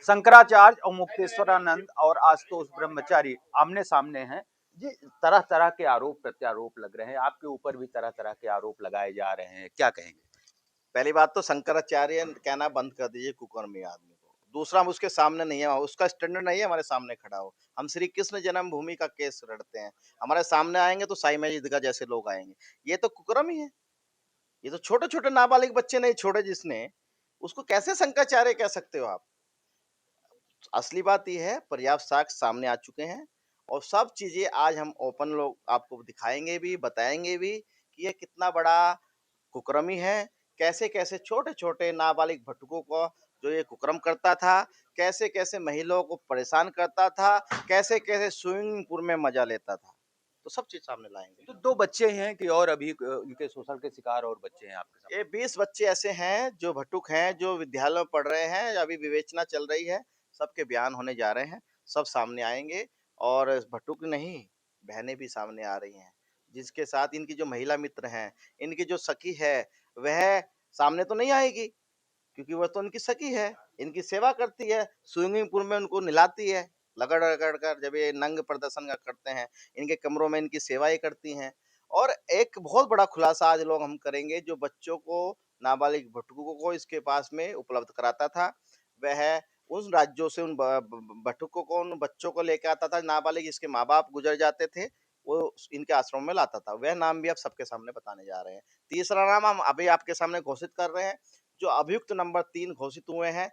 शंकराचार्य और मुक्तेश्वरानंद और आशुतोष ब्रह्मचारी आमने सामने हैं जी। तरह तरह के आरोप प्रत्यारोप लग रहे हैं, आपके ऊपर भी तरह तरह के आरोप लगाए जा रहे हैं, क्या कहेंगे? पहली बात तो शंकराचार्य कहना बंद कर दीजिए कुकर्मी आदमी को। दूसरा, हम उसके सामने नहीं है, उसका स्टैंडर्ड नहीं है हमारे सामने खड़ा हो। हम श्री कृष्ण जन्मभूमि का केस लड़ते हैं, हमारे सामने आएंगे तो साई ईदगाह जैसे लोग आएंगे। ये तो कुकर्मी है। ये तो छोटे छोटे नाबालिग बच्चे नहीं छोड़े जिसने, उसको कैसे शंकराचार्य कह सकते हो आप? असली बात ये है, पर्याप्त साक्ष्य सामने आ चुके हैं और सब चीजें आज हम ओपन लोग आपको दिखाएंगे भी, बताएंगे भी कि ये कितना बड़ा कुकर्मी है। कैसे-कैसे छोटे-छोटे नाबालिग भटुकों को जो ये कुकर्म करता था, कैसे-कैसे महिलाओं को परेशान करता था, कैसे-कैसे स्विमिंग पूल में मजा लेता था। तो सब चीज़ सामने लाएँगे। तो 2 बच्चे हैं कि और अभी इनके शोषण के शिकार और बच्चे हैं आपके सामने? ये 20 बच्चे ऐसे हैं जो भटुक हैं, जो विद्यालय में पढ़ रहे हैं, अभी विवेचना चल रही है, सबके बयान होने जा रहे हैं, सब सामने आएँगे और भटुक नहीं, बहनें भी सामने आ रही हैं, जिसके साथ इनकी जो महिला मित्र हैं, इनकी जो सखी है, वह सामने तो नहीं आएगी, क्योंकि वह तो उनकी सखी है, इनकी सेवा करती है, स्विमिंग पूल में उनको नहलाती है, रगड़-रगड़ कर जब ये नंग प्रदर्शन का करते हैं, इनके कमरों में इनकी सेवाएँ करती हैं। और एक बहुत बड़ा खुलासा आज लोग हम करेंगे, जो बच्चों को, नाबालिग भटुकों को इसके पास में उपलब्ध कराता था, वह उन राज्यों से उन ब ब भटुकों को, उन बच्चों को लेके आता था, नाबालिग जिसके माँ-बाप गुज़र जाते थे, वो इनके आश्रम में लाता था। वह नाम भी अब सबके सामने बताने जा रहे हैं। तीसरा नाम हम अभी आपके सामने घोषित कर रहे हैं, जो अभियुक्त नंबर 3 घोषित हुए हैं,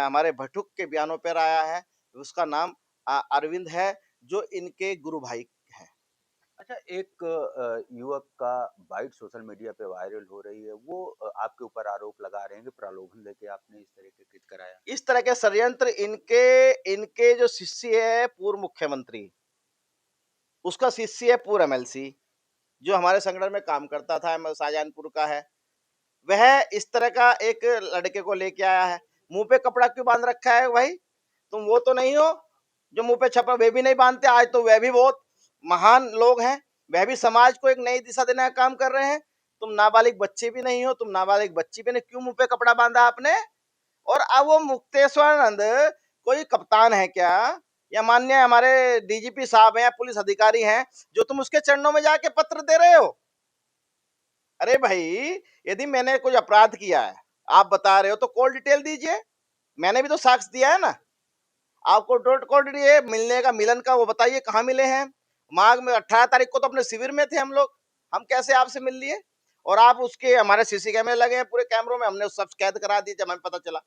हमारे भट्टुक के बयानों पर आया है, उसका नाम अरविंद है, जो इनके गुरु भाई हैं। अच्छा, एक युवक का बाइट सोशल मीडिया पे वायरल हो रही है, वो आपके ऊपर आरोप लगा रहे हैं कि प्रलोभन देके आपने इस तरह के कृत्य कराया। इस तरह के षड्यंत्र इनके इनके जो शिष्य है पूर्व मुख्यमंत्री, उसका शिष्य है पूर्व एमएलसी, जो हमारे संगठन में काम करता था, शाहजहानपुर का है। वह इस तरह का एक लड़के को लेके आया है। मुंह पे कपड़ा क्यों बांध रखा है भाई? तुम वो तो नहीं हो जो मुंह पे छपरा, वे भी नहीं बांधते। आज तो वह भी बहुत महान लोग हैं, वह भी समाज को एक नई दिशा देने का काम कर रहे हैं। तुम नाबालिग बच्चे भी नहीं हो, तुम नाबालिग बच्ची भी नहीं, क्यों मुंह पे कपड़ा बांधा आपने? और अब वो मुक्तेश्वरानंद कोई कप्तान है क्या, या माननीय हमारे डीजीपी साहब हैं या पुलिस अधिकारी हैं, जो तुम उसके चरणों में जाके पत्र दे रहे हो? अरे भाई, यदि मैंने कोई अपराध किया है, आप बता रहे हो तो कॉल डिटेल दीजिए। मैंने भी तो साक्ष्य दिया है ना। आपको डॉट कॉल दिए मिलने का, मिलन का, वो बताइए कहाँ मिले हैं? माघ में 18 तारीख को तो अपने शिविर में थे हम लोग। हम कैसे आपसे मिल लिए? और आप उसके, हमारे सीसी कैमरे लगे हैं पूरे कैमरों में, हमने सब कैद करा दिए जब हमें पता चला।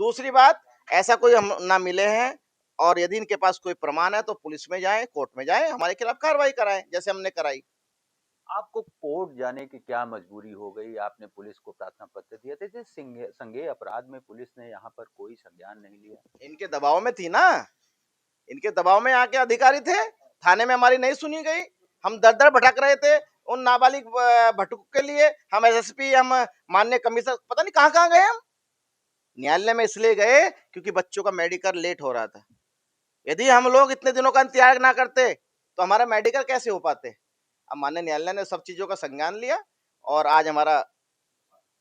दूसरी बात, ऐसा कोई हम ना मिले हैं, और यदि इनके पास कोई प्रमाण है तो पुलिस में जाएं, कोर्ट में जाएं, हमारे खिलाफ कार्रवाई कराएं जैसे हमने कराई। आपको कोर्ट जाने की क्या मजबूरी हो गई? आपने पुलिस को प्रार्थना पत्र दिए थे, जिस संज्ञेय अपराध में पुलिस ने यहाँ पर कोई संज्ञान नहीं लिया। इनके दबाव में थी ना, इनके दबाव में आके अधिकारी थे, थाने में हमारी नहीं सुनी गई। हम दर दर भटक रहे थे उन नाबालिग भटुक के लिए। हम एसएसपी, हम माननीय कमिश्नर, पता नहीं कहाँ कहाँ गए हम। न्यायालय में इसलिए गए क्योंकि बच्चों का मेडिकल लेट हो रहा था। यदि हम लोग इतने दिनों का इंतजार ना करते तो हमारा मेडिकल कैसे हो पाते? अब माननीय न्यायालय ने सब चीजों का संज्ञान लिया और आज हमारा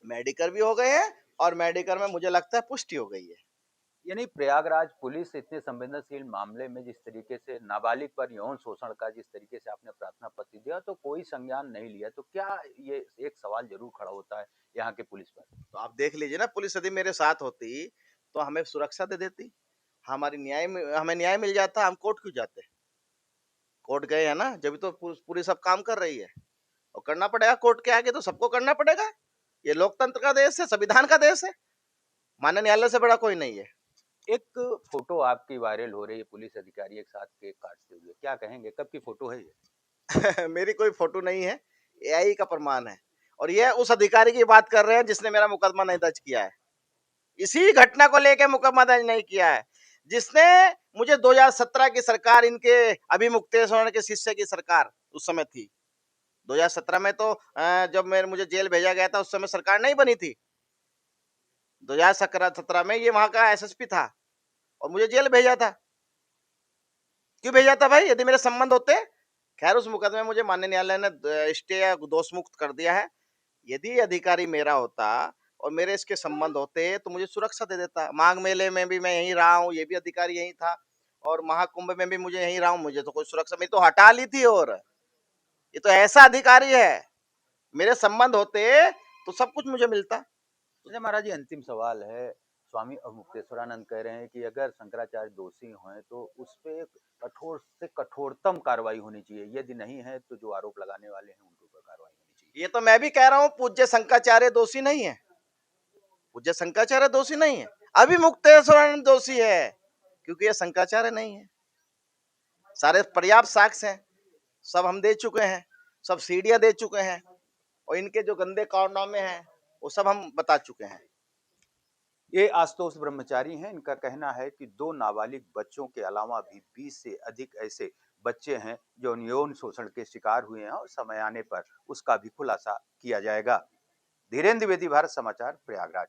मेडिकल भी हो गए हैं, और मेडिकल में मुझे लगता है पुष्टि हो गई है। यानी प्रयागराज पुलिस इतने संवेदनशील मामले में जिस तरीके से नाबालिग पर यौन शोषण का जिस तरीके से आपने प्रार्थना पत्र दिया तो कोई संज्ञान नहीं लिया, तो क्या ये एक सवाल जरूर खड़ा होता है यहाँ के पुलिस पर? तो आप देख लीजिए ना, पुलिस यदि मेरे साथ होती तो हमें सुरक्षा दे देती, हमारी हमें न्याय मिल जाता। हम कोर्ट क्यों जाते? कोर्ट गए हैं ना, जब तो पूरी सब काम कर रही है, और करना पड़ेगा कोर्ट के आगे, तो सबको करना पड़ेगा। ये लोकतंत्र का देश है, संविधान का देश है, माननीय न्यायालय से बड़ा कोई नहीं है। एक फोटो आपकी वायरल हो रही है, पुलिस अधिकारी एक साथ केक काटते हुए, क्या कहेंगे, कब की फोटो है ये? मेरी कोई फोटो नहीं है, एआई का प्रमाण है। और ये उस अधिकारी की बात कर रहे हैं जिसने मेरा मुकदमा नहीं दर्ज किया है, इसी घटना को लेकर मुकदमा दर्ज नहीं किया है, जिसने मुझे 2017 की सरकार, इनके अभी मुक्तेश्वर के शिष्य की सरकार उस समय थी। 2017 में तो जब मुझे जेल भेजा गया था, उस समय सरकार नहीं बनी थी। 2017 में ये वहां का एसएसपी था और मुझे जेल भेजा था। क्यों भेजा था भाई? यदि मेरे संबंध होते। खैर, उस मुकदमे में मुझे माननीय न्यायालय ने स्टे या दोष मुक्त कर दिया है। यदि अधिकारी मेरा होता और मेरे इसके संबंध होते तो मुझे सुरक्षा दे देता। माघ मेले में भी मैं यहीं रहा हूँ, ये भी अधिकारी यहीं था, और महाकुंभ में भी मुझे यहीं रहा हूँ, मुझे तो कोई सुरक्षा मेरी तो हटा ली थी। और ये तो ऐसा अधिकारी है, मेरे संबंध होते तो सब कुछ मुझे मिलता। जैसे महाराज जी अंतिम सवाल है, स्वामी अवमुक्तेश्वरानंद कह रहे हैं कि अगर शंकराचार्य दोषी हैं तो उस पे कठोर से कठोरतम कार्रवाई होनी चाहिए, यदि नहीं है तो जो आरोप लगाने वाले हैं उनके ऊपर कार्रवाई होनी चाहिए। ये तो मैं भी कह रहा हूँ, पूज्य शंकराचार्य दोषी नहीं है, पूज्य शंकराचार्य दोषी नहीं है, अभी मुक्तेश्वरानंद दोषी है, क्योंकि ये शंकराचार्य नहीं है। सारे पर्याप्त साक्ष्य हैं, सब हम दे चुके हैं, सब सीढ़ियां दे चुके हैं, और इनके जो गंदे कारनामे हैं वो सब हम बता चुके हैं। ये आशुतोष ब्रह्मचारी हैं, इनका कहना है कि 2 नाबालिग बच्चों के अलावा भी 20 से अधिक ऐसे बच्चे हैं जो यौन शोषण के शिकार हुए हैं और समय आने पर उसका भी खुलासा किया जाएगा। धीरेन्द्र द्विवेदी, भारत समाचार, प्रयागराज।